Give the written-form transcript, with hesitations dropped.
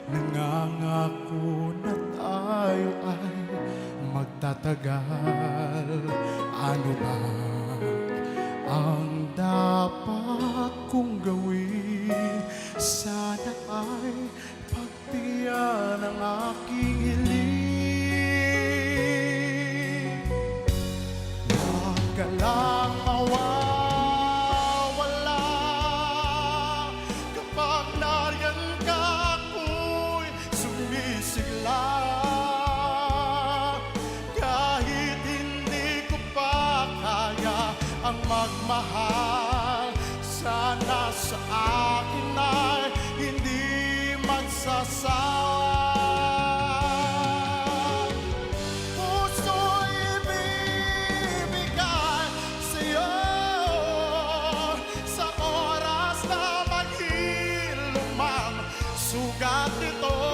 Nangangako na tayo ay magtatagal. Ano ba ang dapat kong gawin? Sana ay pagtiyan ang aking hiling. Huwag ka lang mawawala kapag nariyan ka, ako'y sumisigla. Kahit hindi ko pa kaya ang magmahal, sana sa akin ay hindi magsasawa. Puso'y ibibigay sa'yo sa oras na maghilom ang sugat nito.